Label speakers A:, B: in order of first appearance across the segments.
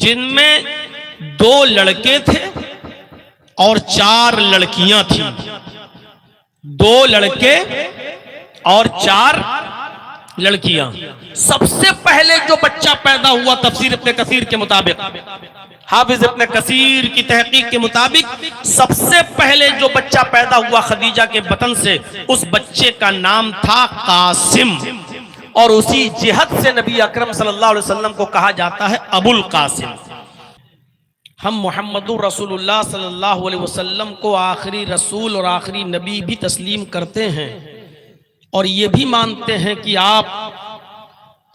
A: جن میں 2 لڑکے تھے اور 4 لڑکیاں تھیں. 2 لڑکے اور 4 لڑکیاں. سب سے پہلے جو بچہ پیدا ہوا تفسیر ابن کثیر کے مطابق، حافظ ابن کثیر کی تحقیق کے مطابق، سب سے پہلے جو بچہ پیدا ہوا خدیجہ کے بطن سے، اس بچے کا نام تھا قاسم، اور اسی جہت سے نبی اکرم صلی اللہ علیہ وسلم کو کہا جاتا ہے ابو القاسم. ہم محمد رسول اللہ صلی اللہ علیہ وسلم کو آخری رسول اور آخری نبی بھی تسلیم کرتے ہیں، اور یہ بھی مانتے ہیں کہ آپ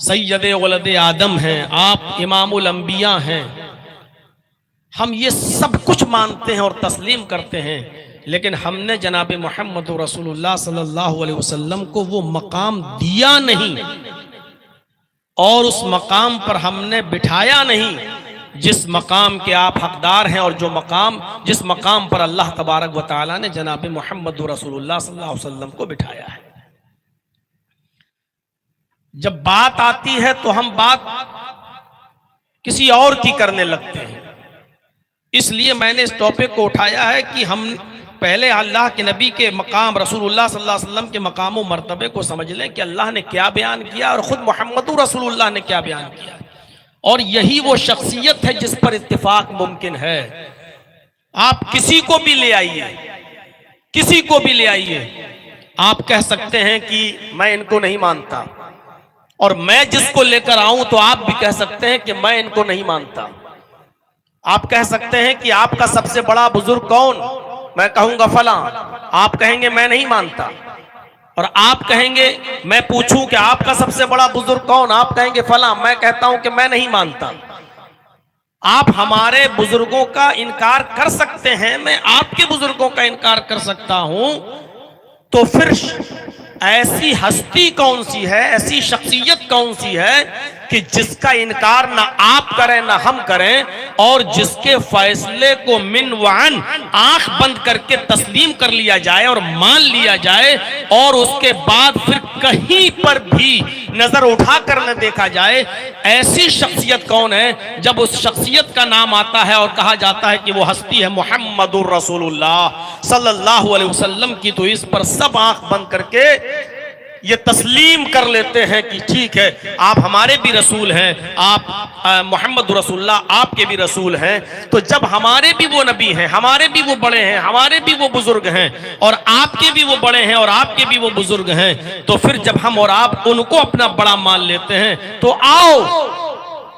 A: سید ولد آدم ہیں، آپ امام الانبیاء ہیں. ہم یہ سب کچھ مانتے ہیں اور تسلیم کرتے ہیں، لیکن ہم نے جناب محمد رسول اللہ صلی اللہ علیہ وسلم کو وہ مقام دیا نہیں، اور اس مقام پر ہم نے بٹھایا نہیں جس مقام کے آپ حقدار ہیں، اور جس مقام پر اللہ تبارک و تعالی نے جناب محمد رسول اللہ صلی اللہ علیہ وسلم کو بٹھایا ہے. جب بات آتی ہے تو ہم بات کسی اور کی کرنے لگتے ہیں. اس لیے میں نے اس ٹاپک کو اٹھایا ہے کہ ہم پہلے اللہ کے نبی کے مقام، رسول اللہ صلی اللہ علیہ وسلم کے مقام و مرتبے کو سمجھ لیں کہ اللہ نے کیا بیان کیا اور خود محمد رسول اللہ نے کیا بیان کیا. اور یہی وہ شخصیت ہے جس پر اتفاق ممکن ہے. آپ کسی کو بھی لے آئیے، کسی کو بھی لے آئیے، آپ کہہ سکتے ہیں کہ میں ان کو نہیں مانتا، اور میں جس کو لے کر آؤں تو آپ بھی کہہ سکتے ہیں کہ میں ان کو نہیں مانتا. آپ کہہ سکتے ہیں کہ آپ کا سب سے بڑا بزرگ کون؟ میں کہوں گا فلاں، آپ کہیں گے میں نہیں مانتا. اور آپ کہیں گے، میں پوچھوں کہ آپ کا سب سے بڑا بزرگ کون؟ آپ کہیں گے فلاں، میں کہتا ہوں کہ میں نہیں مانتا. آپ ہمارے بزرگوں کا انکار کر سکتے ہیں، میں آپ کے بزرگوں کا انکار کر سکتا ہوں. تو پھر ایسی ہستی کون سی ہے، ایسی شخصیت کون سی ہے کہ جس کا انکار نہ آپ کریں نہ ہم کریں، اور جس کے فیصلے کو من وعن آنکھ بند کر کے تسلیم کر لیا جائے اور مان لیا جائے، اور اس کے بعد پھر کہیں پر بھی نظر اٹھا کر نہ دیکھا جائے؟ ایسی شخصیت کون ہے؟ جب اس شخصیت کا نام آتا ہے اور کہا جاتا ہے کہ وہ ہستی ہے محمد الرسول اللہ صلی اللہ علیہ وسلم کی، تو اس پر سب آنکھ بند کر کے یہ تسلیم کر لیتے ہیں کہ ٹھیک ہے، آپ ہمارے بھی رسول ہیں، آپ محمد رسول اللہ آپ کے بھی رسول ہیں. تو جب ہمارے بھی وہ نبی ہیں، ہمارے بھی وہ بڑے ہیں، ہمارے بھی وہ بزرگ ہیں، اور آپ کے بھی وہ بڑے ہیں اور آپ کے بھی وہ بزرگ ہیں، تو پھر جب ہم اور آپ ان کو اپنا بڑا مان لیتے ہیں، تو آؤ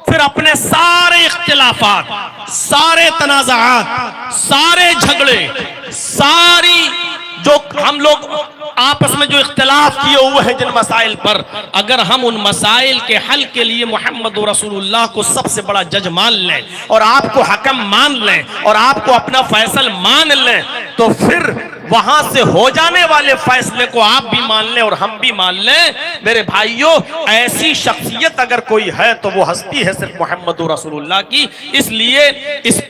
A: پھر اپنے سارے اختلافات، سارے تنازعات، سارے جھگڑے، ساری جو ہم لوگ آپس میں جو اختلاف کیے ہوئے ہیں جن مسائل پر، اگر ہم ان مسائل کے حل کے لیے محمد رسول اللہ کو سب سے بڑا جج مان لیں، اور آپ کو حکم مان لیں، اور آپ کو اپنا فیصل مان لیں، تو پھر وہاں سے ہو جانے والے فیصلے کو آپ بھی مان لیں اور ہم بھی مان لیں. میرے بھائیوں، ایسی شخصیت اگر کوئی ہے تو وہ ہستی ہے صرف محمد رسول اللہ کی. اس لیے اس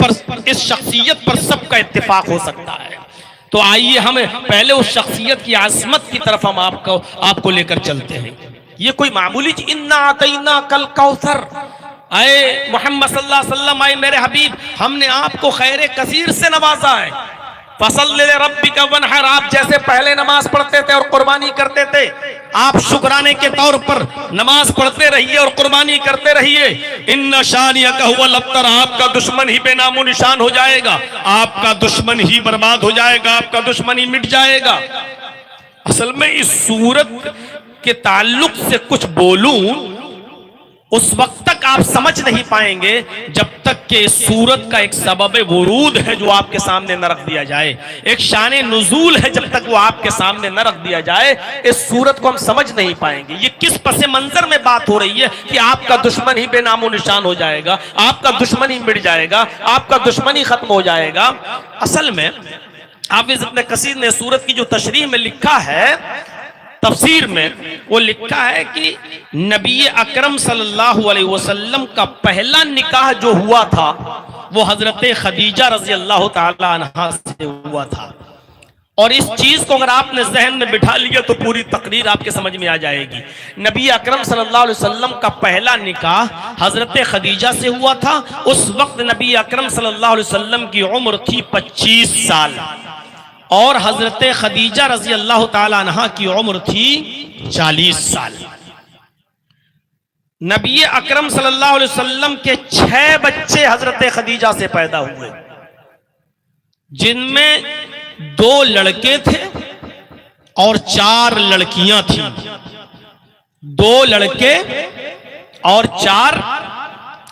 A: شخصیت پر سب کا اتفاق ہو سکتا ہے. تو آئیے ہم پہلے اس شخصیت کی عظمت کی طرف ہم آپ کو لے کر چلتے ہیں. یہ کوئی معمولی اِنَّا أَعْطَيْنَاكَ الْكَوْثَرَ، اے محمد صلی اللہ علیہ وسلم، اے میرے حبیب، ہم نے آپ کو خیر کثیر سے نوازا ہے. فَصَلِّ لِرَبِّكَ وَانْحَرْ، آپ جیسے پہلے نماز پڑھتے تھے اور قربانی کرتے تھے، آپ شکرانے کے طور پر نماز پڑھتے رہیے اور قربانی کرتے رہیے. اِنَّ شَانِئَكَ هُوَ الْأَبْتَرُ، آپ کا دشمن ہی بے نام و نشان ہو جائے گا، آپ کا دشمن ہی برباد ہو جائے گا، آپ کا دشمن ہی مٹ جائے گا. اصل میں اس صورت کے تعلق سے کچھ بولوں، اس وقت تک آپ سمجھ نہیں پائیں گے جب تک کہ اس صورت کا ایک سبب ورود ہے جو آپ کے سامنے نہ رکھ دیا جائے، ایک شان نزول ہے جب تک وہ آپ کے سامنے نہ رکھ دیا جائے، اس صورت کو ہم سمجھ نہیں پائیں گے. یہ کس پس منظر میں بات ہو رہی ہے کہ آپ کا دشمن ہی بے نام و نشان ہو جائے گا، آپ کا دشمن ہی مٹ جائے گا، آپ کا دشمن ہی ختم ہو جائے گا. اصل میں حافظ ابن کثیر نے سورت کی جو تشریح میں لکھا ہے، تفسیر میں وہ لکھا ہے کہ نبی اکرم صلی اللہ علیہ وسلم کا پہلا نکاح جو ہوا تھا وہ حضرت خدیجہ رضی اللہ تعالی عنہا سے ہوا تھا. اور اس چیز کو اگر آپ نے ذہن میں بٹھا لیا تو پوری تقریر آپ کے سمجھ میں آ جائے گی۔ نبی اکرم صلی اللہ علیہ وسلم کا پہلا نکاح حضرت خدیجہ سے ہوا تھا۔ اس وقت نبی اکرم صلی اللہ علیہ وسلم کی عمر تھی 25 سال، اور حضرت خدیجہ رضی اللہ تعالی عنہا کی عمر تھی 40 سال۔ نبی اکرم صلی اللہ علیہ وسلم کے 6 بچے حضرت خدیجہ سے پیدا ہوئے، جن میں 2 لڑکے تھے اور 4 لڑکیاں تھیں۔ 2 لڑکے اور 4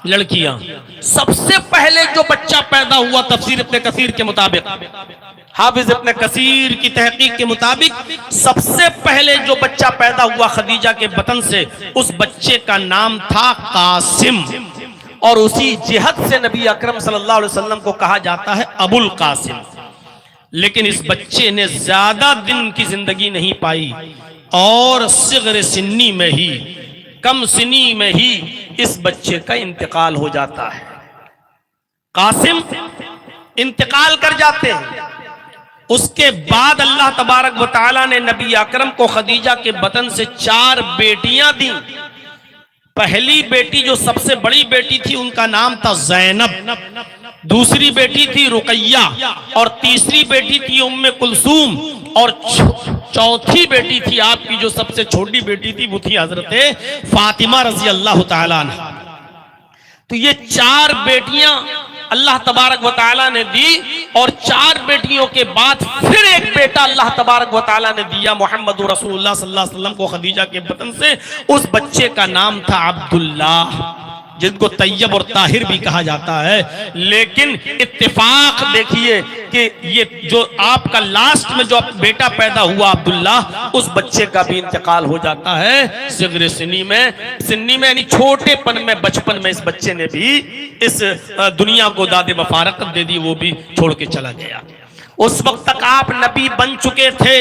A: لڑکیاں۔ سب سے پہلے جو بچہ پیدا ہوا تفسیر ابن کثیر کے مطابق، حافظ ابن کثیر کی تحقیق کے مطابق، سب سے پہلے جو بچہ پیدا ہوا خدیجہ کے بطن سے، اس بچے کا نام تھا قاسم، اور اسی جہت سے نبی اکرم صلی اللہ علیہ وسلم کو کہا جاتا ہے ابو القاسم۔ لیکن اس بچے نے زیادہ دن کی زندگی نہیں پائی، اور صغر سنی میں ہی، کم سنی میں ہی اس بچے کا انتقال ہو جاتا ہے۔ قاسم انتقال کر جاتے ہیں۔ اس کے بعد اللہ تبارک و تعالی نے نبی اکرم کو خدیجہ کے بطن سے 4 بیٹیاں دیں۔ پہلی بیٹی جو سب سے بڑی بیٹی تھی، ان کا نام تھا زینب، دوسری بیٹی تھی رقیہ، اور تیسری بیٹی تھی ام کلثوم، اور چوتھی بیٹی تھی آپ کی جو سب سے چھوٹی بیٹی تھی، وہ تھی حضرت فاطمہ رضی اللہ تعالی عنہ۔ تو یہ 4 بیٹیاں اللہ تبارک و تعالیٰ نے دی، اور 4 بیٹیوں کے بعد پھر ایک بیٹا اللہ تبارک و تعالیٰ نے دیا محمد رسول اللہ صلی اللہ علیہ وسلم کو خدیجہ کے بطن سے۔ اس بچے کا نام تھا عبداللہ، جن کو طیب اور طاہر بھی کہا جاتا ہے۔ لیکن اتفاق دیکھیے کہ یہ جو آپ کا لاسٹ میں جو بیٹا پیدا ہوا عبداللہ، اس بچے کا بھی انتقال ہو جاتا ہے صغر سنی میں یعنی چھوٹے پن میں، بچپن میں اس بچے نے بھی اس دنیا کو داد مفارقت دے دی، وہ بھی چھوڑ کے چلا گیا۔ اس وقت تک آپ نبی بن چکے تھے،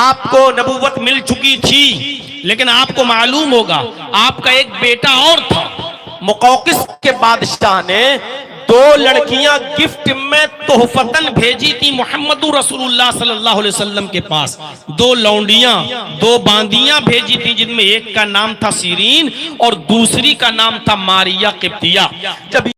A: آپ کو نبوت مل چکی تھی، لیکن آپ کو معلوم ہوگا آپ کا ایک بیٹا اور تھا۔ مقوقس کے بادشاہ نے 2 لڑکیاں گفٹ میں تحفتاً بھیجی تھی محمد رسول اللہ صلی اللہ علیہ وسلم کے پاس۔ 2 لونڈیاں، 2 باندیاں بھیجی تھی، جن میں ایک کا نام تھا سیرین اور دوسری کا نام تھا ماریہ قبطیہ۔ جب